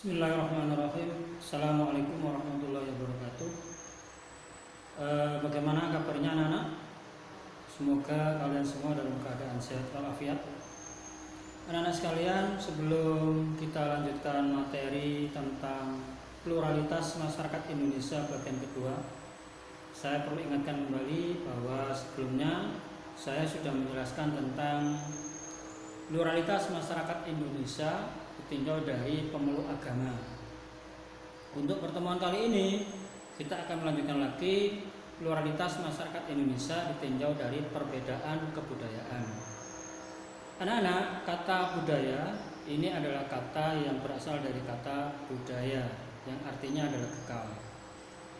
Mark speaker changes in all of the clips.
Speaker 1: Bismillahirrahmanirrahim. Assalamualaikum warahmatullahi wabarakatuh. Bagaimana kabarnya anak-anak? Semoga kalian semua dalam keadaan sehat walafiat. Anak-anak sekalian, sebelum kita lanjutkan materi tentang pluralitas masyarakat Indonesia bagian kedua, saya perlu ingatkan kembali bahwa sebelumnya saya sudah menjelaskan tentang pluralitas masyarakat Indonesia ditinjau dari pemeluk agama. Untuk pertemuan kali ini kita akan melanjutkan lagi pluralitas masyarakat Indonesia ditinjau dari perbedaan kebudayaan. Anak-anak, kata budaya ini adalah kata yang berasal dari kata budaya yang artinya adalah kekal.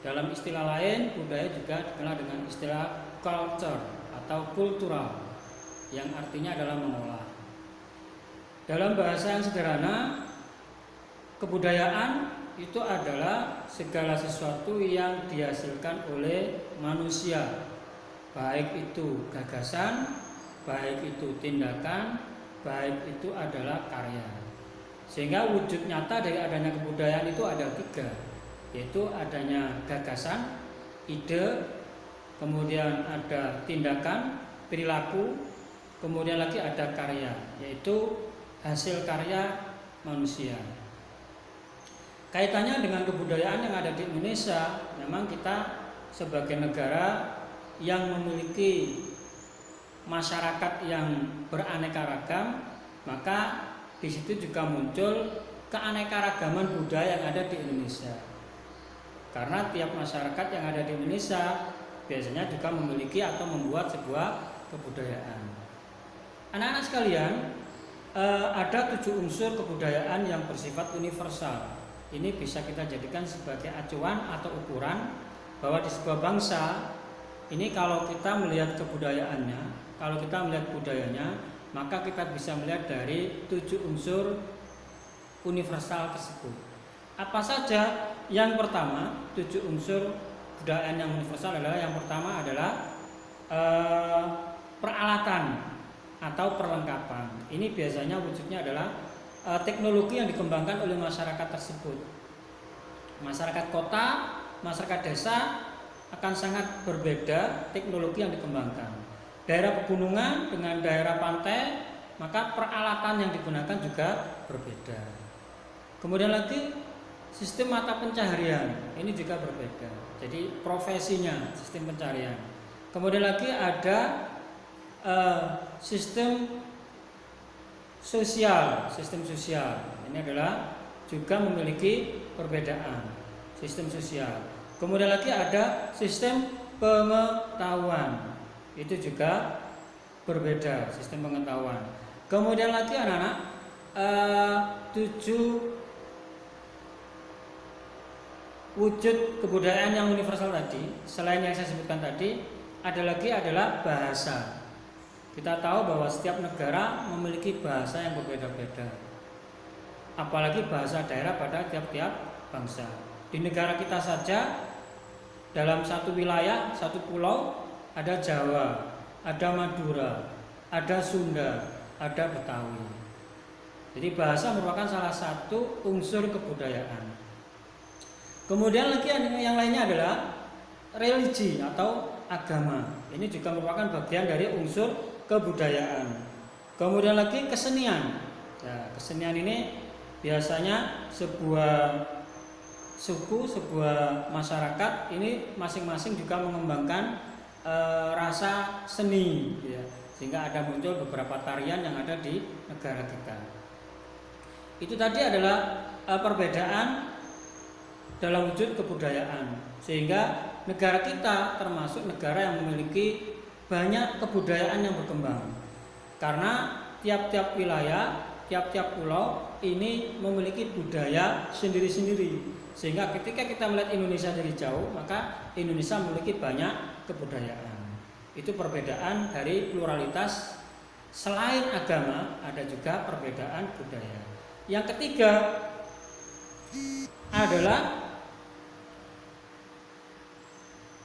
Speaker 1: Dalam istilah lain, budaya juga dikenal dengan istilah culture atau kultural yang artinya adalah mengolah. Dalam bahasa yang sederhana, kebudayaan itu adalah segala sesuatu yang dihasilkan oleh manusia, baik itu gagasan, baik itu tindakan, baik itu adalah karya. Sehingga wujud nyata dari adanya kebudayaan itu ada tiga, yaitu adanya gagasan, ide, kemudian ada tindakan, perilaku, kemudian lagi ada karya, yaitu hasil karya manusia. Kaitannya dengan kebudayaan yang ada di Indonesia, memang kita sebagai negara yang memiliki masyarakat yang beraneka ragam, maka di situ juga muncul keanekaragaman budaya yang ada di Indonesia. Karena tiap masyarakat yang ada di Indonesia biasanya juga memiliki atau membuat sebuah kebudayaan. Anak-anak sekalian, ada 7 unsur kebudayaan yang bersifat universal. Ini bisa kita jadikan sebagai acuan atau ukuran bahwa di sebuah bangsa ini kalau kita melihat kebudayaannya, kalau kita melihat budayanya, maka kita bisa melihat dari 7 unsur universal tersebut. Apa saja? Yang pertama, 7 unsur kebudayaan yang universal adalah yang pertama adalah peralatan atau perlengkapan. Ini biasanya wujudnya adalah teknologi yang dikembangkan oleh masyarakat tersebut. Masyarakat kota, masyarakat desa akan sangat berbeda teknologi yang dikembangkan. Daerah pegunungan dengan daerah pantai, maka peralatan yang digunakan juga berbeda. Kemudian lagi sistem mata pencaharian, ini juga berbeda. Jadi profesinya, sistem pencaharian. Kemudian lagi ada sistem sosial. Ini adalah juga memiliki perbedaan sistem sosial. Kemudian lagi ada sistem pengetahuan, itu juga berbeda sistem pengetahuan. Kemudian lagi anak-anak 7 wujud kebudayaan yang universal tadi, selain yang saya sebutkan tadi, adalah bahasa. Kita tahu bahwa setiap negara memiliki bahasa yang berbeda-beda. Apalagi bahasa daerah pada tiap-tiap bangsa. Di negara kita saja, dalam satu wilayah, satu pulau, ada Jawa, ada Madura, ada Sunda, ada Betawi. Jadi bahasa merupakan salah satu unsur kebudayaan. Kemudian lagi yang lainnya adalah religi atau agama. Ini juga merupakan bagian dari unsur kebudayaan. Kemudian lagi kesenian. Ya, kesenian ini biasanya sebuah suku, sebuah masyarakat ini masing-masing juga mengembangkan rasa seni, ya, sehingga ada muncul beberapa tarian yang ada di negara kita. Itu tadi adalah perbedaan dalam wujud kebudayaan, sehingga negara kita termasuk negara yang memiliki banyak kebudayaan yang berkembang. Karena tiap-tiap wilayah, tiap-tiap pulau ini memiliki budaya sendiri-sendiri. Sehingga ketika kita melihat Indonesia dari jauh, maka Indonesia memiliki banyak kebudayaan. Itu perbedaan dari pluralitas. Selain agama, ada juga perbedaan budaya. Yang ketiga adalah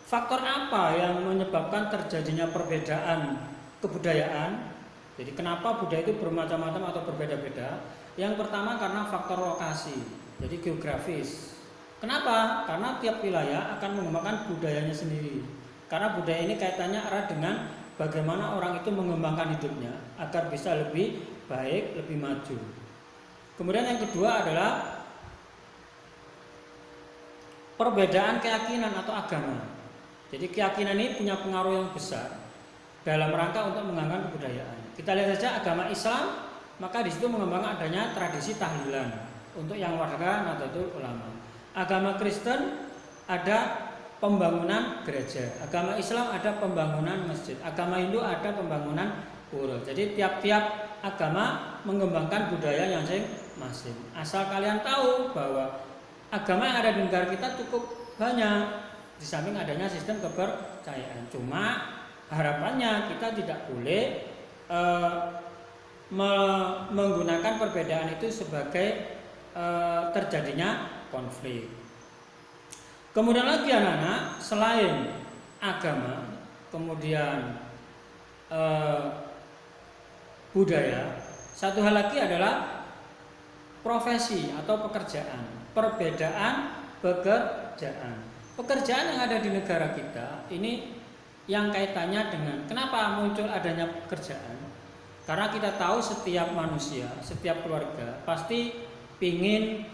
Speaker 1: faktor apa yang menyebabkan terjadinya perbedaan kebudayaan. Jadi kenapa budaya itu bermacam-macam atau berbeda-beda? Yang pertama karena faktor lokasi. Jadi geografis. Kenapa? Karena tiap wilayah akan mengembangkan budayanya sendiri. Karena budaya ini kaitannya erat dengan bagaimana orang itu mengembangkan hidupnya agar bisa lebih baik, lebih maju. Kemudian yang kedua adalah perbedaan keyakinan atau agama. Jadi keyakinan ini punya pengaruh yang besar dalam rangka untuk mengembangkan kebudayaan. Kita lihat saja agama Islam, maka di situ mengembangkan adanya tradisi tahlilan untuk yang warga Nahdlatul Ulama. Agama Kristen ada pembangunan gereja, agama Islam ada pembangunan masjid, agama Hindu ada pembangunan pura. Jadi tiap-tiap agama mengembangkan budaya yang masing-masing. Asal kalian tahu bahwa agama yang ada di negara kita cukup banyak, di samping adanya sistem kepercayaan. Cuma harapannya kita tidak boleh menggunakan perbedaan itu sebagai terjadinya konflik. Kemudian lagi anak-anak, selain agama, kemudian budaya, satu hal lagi adalah profesi atau pekerjaan. Perbedaan pekerjaan. Pekerjaan yang ada di negara kita ini yang kaitannya dengan kenapa muncul adanya pekerjaan. Karena kita tahu setiap manusia, setiap keluarga pasti ingin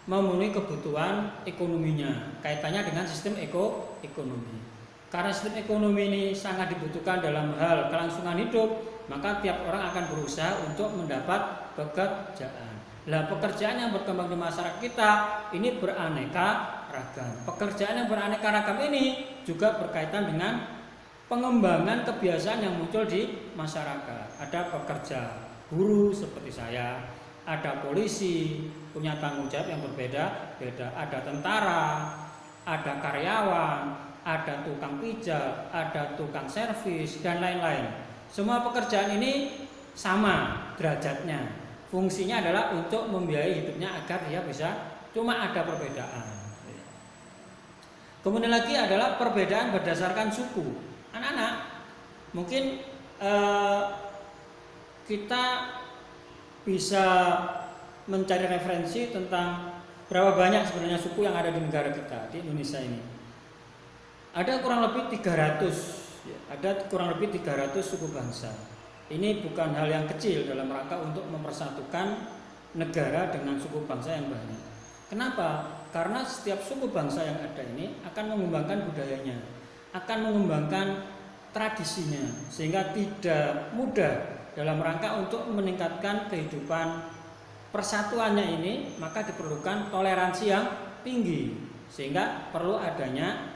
Speaker 1: memenuhi kebutuhan ekonominya, kaitannya dengan sistem ekonomi. Karena sistem ekonomi ini sangat dibutuhkan dalam hal kelangsungan hidup, maka tiap orang akan berusaha untuk mendapat pekerjaan. Nah, pekerjaan yang berkembang di masyarakat kita ini beraneka ragam. Pekerjaan yang beraneka ragam ini juga berkaitan dengan pengembangan kebiasaan yang muncul di masyarakat. Ada pekerja guru seperti saya, ada polisi punya tanggung jawab yang berbeda-beda, ada tentara, ada karyawan, ada tukang pijat, ada tukang servis dan lain-lain. Semua pekerjaan ini sama derajatnya. Fungsinya adalah untuk membiayai hidupnya agar dia bisa, cuma ada perbedaan. Kemudian lagi adalah perbedaan berdasarkan suku. Anak-anak, mungkin kita bisa mencari referensi tentang berapa banyak sebenarnya suku yang ada di negara kita, di Indonesia ini. Ada kurang lebih 300 suku bangsa. Ini bukan hal yang kecil dalam rangka untuk mempersatukan negara dengan suku bangsa yang banyak. Kenapa? Karena setiap suku bangsa yang ada ini akan mengembangkan budayanya, akan mengembangkan tradisinya, sehingga tidak mudah dalam rangka untuk meningkatkan kehidupan persatuannya ini, maka diperlukan toleransi yang tinggi, sehingga perlu adanya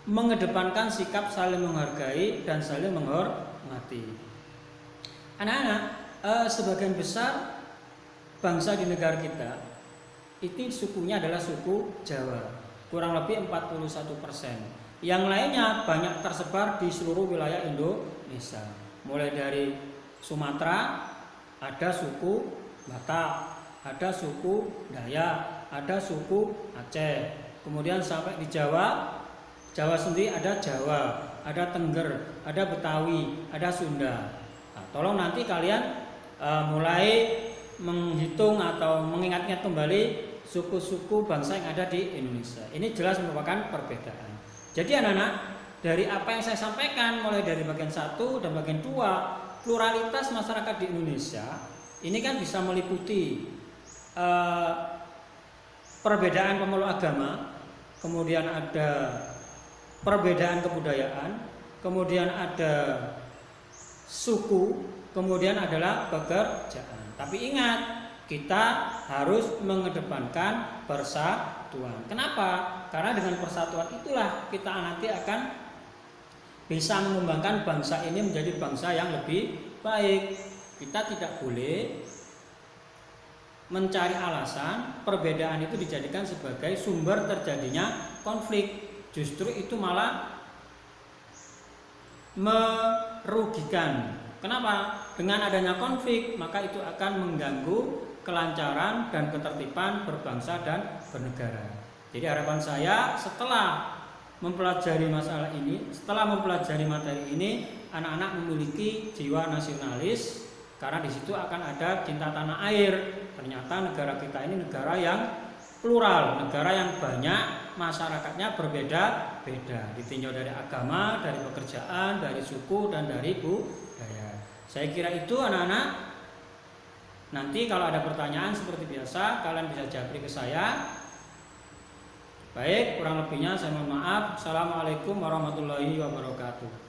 Speaker 1: mengedepankan sikap saling menghargai dan saling menghormati. Anak-anak, sebagian besar bangsa di negara kita itu sukunya adalah suku Jawa, kurang lebih 41%. Yang lainnya banyak tersebar di seluruh wilayah Indonesia, mulai dari Sumatera ada suku Batak, ada suku Dayak, ada suku Aceh, kemudian sampai di Jawa sendiri ada Jawa, ada Tengger, ada Betawi, ada Sunda. Nah, tolong nanti kalian mulai menghitung atau mengingat-ingat kembali suku-suku bangsa yang ada di Indonesia. Ini jelas merupakan perbedaan. Jadi anak-anak, dari apa yang saya sampaikan mulai dari bagian 1 dan bagian 2, pluralitas masyarakat di Indonesia ini kan bisa meliputi perbedaan pemeluk agama, kemudian ada perbedaan kebudayaan, kemudian ada suku, kemudian adalah pekerjaan. Tapi ingat, kita harus mengedepankan persatuan. Kenapa? Karena dengan persatuan itulah kita nanti akan bisa mengembangkan bangsa ini menjadi bangsa yang lebih baik. Kita tidak boleh mencari alasan perbedaan itu dijadikan sebagai sumber terjadinya konflik. Justru itu malah merugikan. Kenapa? Dengan adanya konflik, maka itu akan mengganggu kelancaran dan ketertiban berbangsa dan bernegara. Jadi harapan saya setelah mempelajari masalah ini, setelah mempelajari materi ini, anak-anak memiliki jiwa nasionalis, Karena di situ akan ada cinta tanah air. Ternyata negara kita ini negara yang plural, negara yang banyak masyarakatnya berbeda-beda, ditinjau dari agama, dari pekerjaan, dari suku, dan dari budaya. Saya kira itu anak-anak. Nanti kalau ada pertanyaan seperti biasa, kalian bisa japri ke saya. Baik, kurang lebihnya saya mohon maaf. Assalamualaikum warahmatullahi wabarakatuh.